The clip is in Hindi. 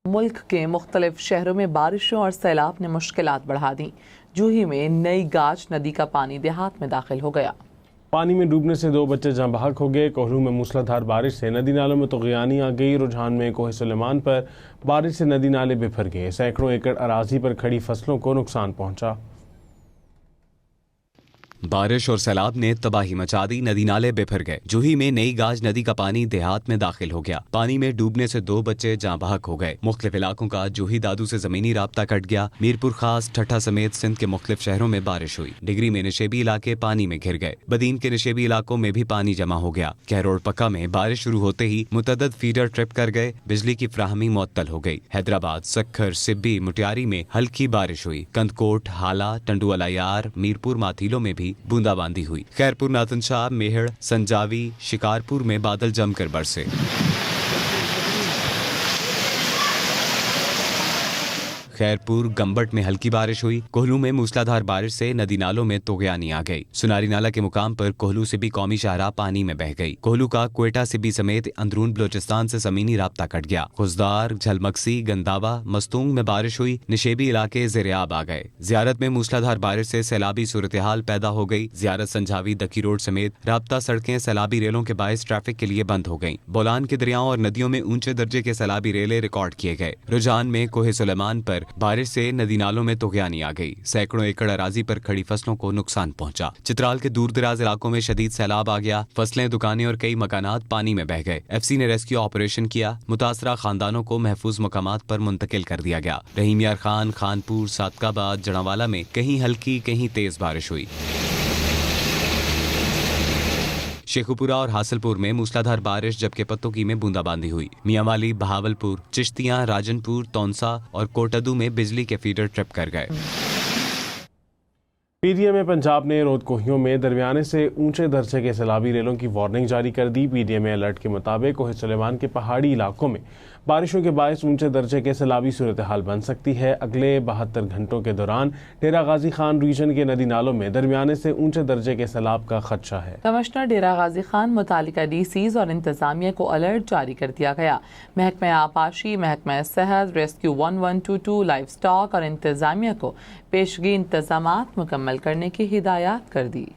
मुल्क के मुख्तलिफ शहरों में बारिशों और सैलाब ने मुश्किलात बढ़ा दी। जूही में नई गाज नदी का पानी देहात में दाखिल हो गया। पानी में डूबने से 2 बच्चे जहां बहक हो गए। कोहलू में मूसलाधार बारिश से नदी नालों में तुग़यानी आ गई। रुझान में कोहे सुलेमान पर बारिश से नदी नाले बिफर गए। सैकड़ों एकड़ अराजी पर खड़ी फसलों को नुकसान पहुंचा। बारिश और सैलाब ने तबाही मचा दी। नदी नाले बिफर गए। जूही में नई गाज नदी का पानी देहात में दाखिल हो गया। पानी में डूबने से 2 बच्चे जाँ बहक हो गए। मुख्तलिफ इलाकों का जूही दादू से जमीनी राब्ता कट गया। मीरपुर खास, ठट्ठा समेत सिंध के मुख्तलिफ शहरों में बारिश हुई। डिगरी में निशेबी इलाके पानी में घिर गए। बदीन के निशेबी इलाकों में भी पानी जमा हो गया। कहरोड़ पक्का में बारिश शुरू होते ही मुतअद्दिद फीडर ट्रिप कर गए। बिजली की फ्राहमी मुअत्तल हो गई। हैदराबाद, सक्खर, सिब्बी, मुटियारी में हल्की बारिश हुई। कंदकोट, हाला, टंडुअलायार, मीरपुर, माथीलों में भी बूंदाबांदी हुई। खैरपुर, नातनशाह, मेहड़, संजावी, शिकारपुर में बादल जमकर बरसे। खैरपुर, गंबट में हल्की बारिश हुई। कोहलू में मूसलाधार बारिश से नदी नालों में तुग़यानी आ गई। सुनारी नाला के मुकाम पर कोहलू सिब्बी कौमी शाहराह पानी में बह गई। कोहलू का क्वेटा सिब्बी समेत अंदरून बलोचिस्तान से जमीनी राब्ता कट गया। खुजदार, झलमक्सी, गंदावा, मस्तूंग में बारिश हुई। निशेबी इलाके ज़ेरियाब आ गए। ज़ियारत में मूसलाधार बारिश से सैलाबी सूरत हाल पैदा हो गई। ज़ियारत, संजावी, दकी रोड समेत राब्ता सड़कें सैलाबी रेलों के बायस ट्रैफिक के लिए बंद हो गईं। बोलान के दरियाओं और नदियों में ऊंचे दर्जे के सैलाबी रेले रिकॉर्ड किए गए। रुझान में कोहे सुलेमान पर बारिश से नदी नालों में तुग़यानी आ गई। सैकड़ों एकड़ अराजी पर खड़ी फसलों को नुकसान पहुंचा। चित्राल के दूर दराज इलाकों में शदीद सैलाब आ गया। फसलें, दुकानें और कई मकानात पानी में बह गए। FC ने रेस्क्यू ऑपरेशन किया। मुतासरा खानदानों को महफूज मकामात पर मुंतकिल कर दिया गया। रहीम यार खान, खानपुर, सादकाबाद, जड़ावाला में कहीं हल्की कहीं तेज बारिश हुई। शेखुपुरा और हासिलपुर में मूसलाधार बारिश जबकि पत्तोकी में बूंदाबांदी हुई। मियांवाली, बहावलपुर, चिश्तियां, राजनपुर, तौनसा और कोटदू में बिजली के फीडर ट्रिप कर गए। PDMA पंजाब ने रोदकोहियों में दरमियाने से ऊंचे दर्जे के सैलाबी रेलों की वार्निंग जारी कर दी। PDMA अलर्ट के मुताबिक कोहे सुलेमान के पहाड़ी इलाकों में बारिशों के बायस ऊंचे दर्जे के सैलाबी सूरत हाल बन सकती है। अगले 72 घंटों के दौरान डेरा गाजी खान रीजन के नदी नालों में दरमियाने से ऊंचे दर्जे के सैलाब का खदशा है। कमिश्नर डेरा गाजी खान मुतालिका DCs और इंतजामिया को अलर्ट जारी कर दिया गया। महकमा आपाशी, महकमा सेहत, रेस्क्यू 1122, लाइव स्टॉक और इंतजामिया को पेशगी इंतजामात मुकम्मल करने की हिदायत कर दी।